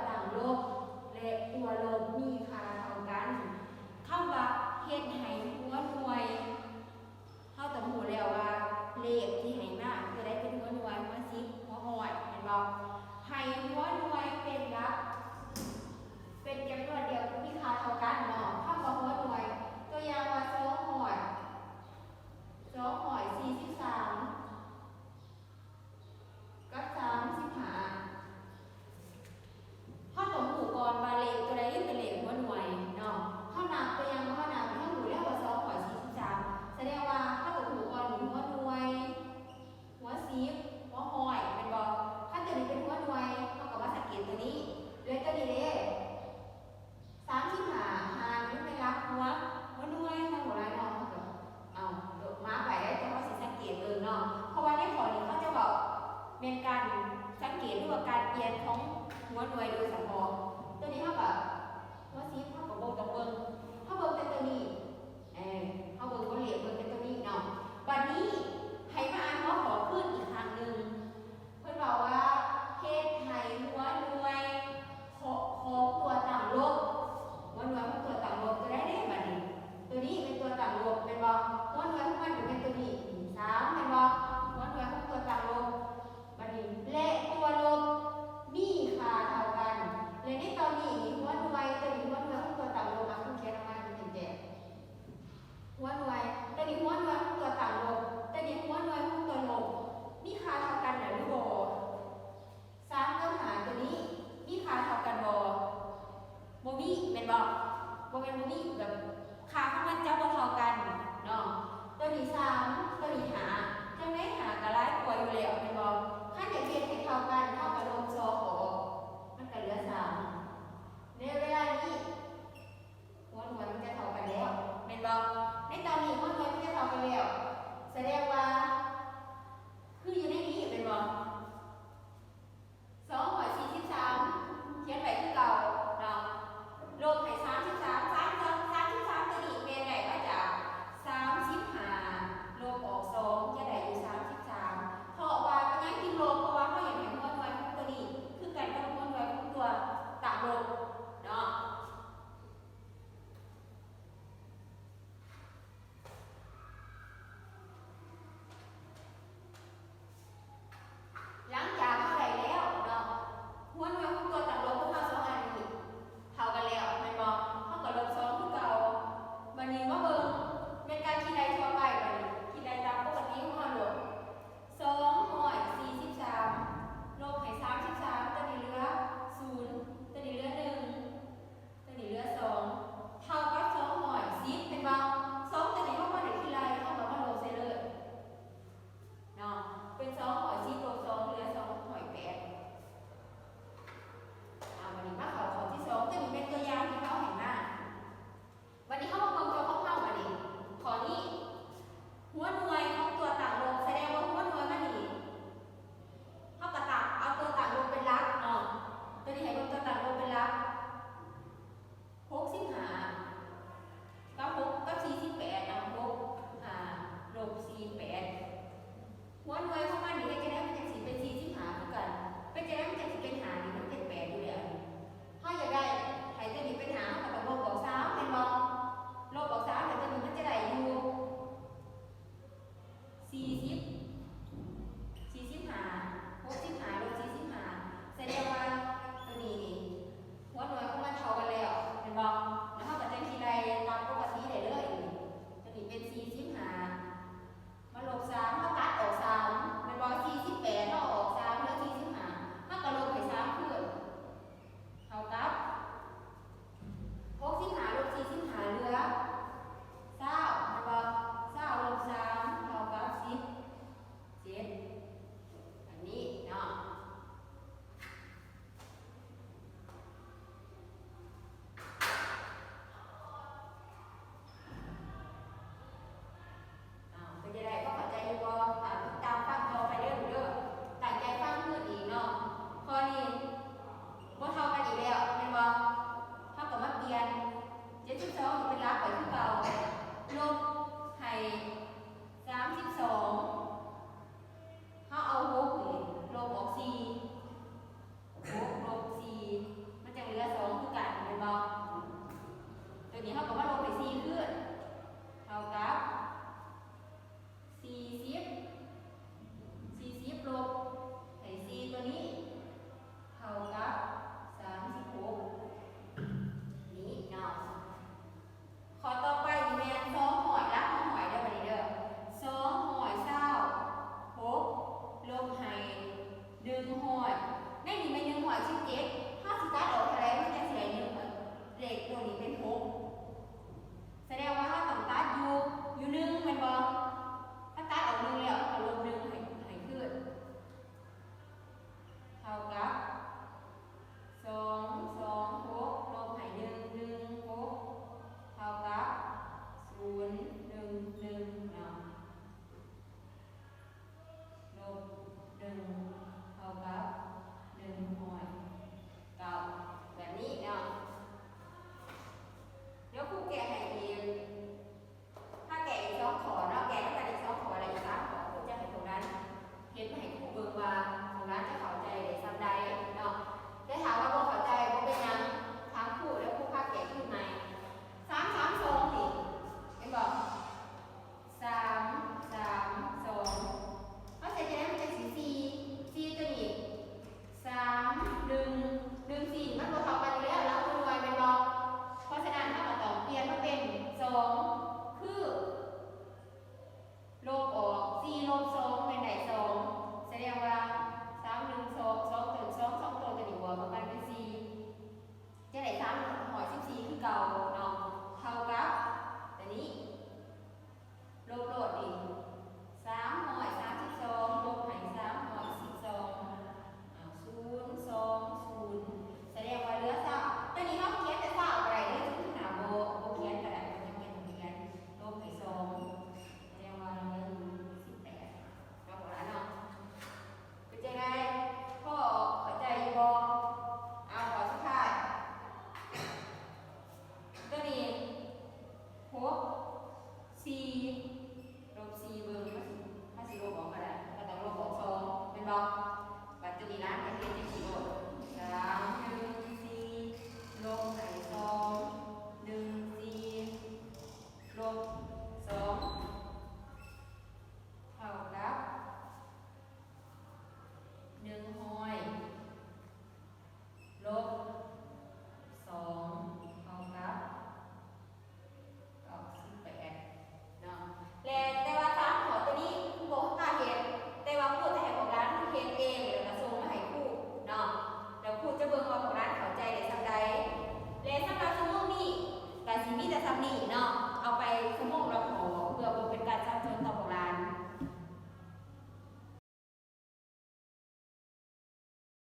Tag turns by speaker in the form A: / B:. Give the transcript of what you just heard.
A: ต่างลบและตัวลบมีค่าเท่ากันคำว่าเฮ็ดให้หัวหน่วยเท่ากับหูแล้วว่าเลขที่ให้มาจะได้เป็นหัวหน่วยหัวสิบหัวหอยเห็นบอกให้หัวหน่วยเป็นรับเป็นจำนวนเดียวมีค่าเท่ากันเนาะคำว่าหัวหน่วยตัวอย่างว่า243กับ35ข้อตรงหูก่อนบาเลขตัวใดเป็นเลขหัวหน่วยเนาะข้อนับตัวอย่างข้อนับข้อหูแล้วว่า243แสดงว่าข้อตรงหูก่อนหัวหน่วยหัวสิบหัวหอยเป็นบอกถ้าตัวนี้เป็นหัวหน่วยเท่ากับว่าสังเกตตัวนี้ด้วยตัวนี้เด้35หารนี่เป็นรับหัวหน่วยทั้งหมดเลยเนาะเอามาไปได้แต่ว่าสิสังเกตเนาะเพราะว่าในข้อนี้เขาจะบอกเป็นการสังเกตหรือว่าการเปลี่ยนของหัวหน่วยโดยเฉพาะตัวนี้เท่ากับหัวซีเท่ากับโบกับเบิ้งถ้าเบิ้งเป็นตัวนี้ถ้าเบิ้งก็เหลี่ยมเบิ้งเป็นตัวนี้เนาะวันนี้ให้มาอ่านข้อขอขึ้นอีกครั้งหนึ่งเพื่อนบอกว่าเฮ็ดให้หัวหน่วยของตัวต่างลบหัวหน่วยของตัวต่างลบตัวได้บัดนี้ตัวนี้เป็นตัวต่างลบเป็นบอกหัวหน่วยของมันเป็นตัวนี้3เป็นบอกหัวหน่วยของตัวต่างลบบัดนี้และตัวลบมีค่าเท่ากันและในตอนนี้หัวหน่วยตัวนี้หัวหน่วยของตัวต่างลบคุณเขียนออกมาเป็นแจกหัวหน่วยตัวนี้หัวหน่วยของตัวต่างลบตัวนี้หัวหน่วยของตัวลบมีค่าเท่ากันหรือบ่3กับ5ตัวนี้มีค่าเท่ากันบ่มีเป็นบ่เป็นบ่มีแบบค่าของมันจะบ่เท่ากันเนาะตัวนี้3ตัวนี้5จังได๋5ก็หลายกว่าอยู่แล้วเป็นบ่คันอยากเฮ็ดให้เท่ากันเท่ากับลบ2ออก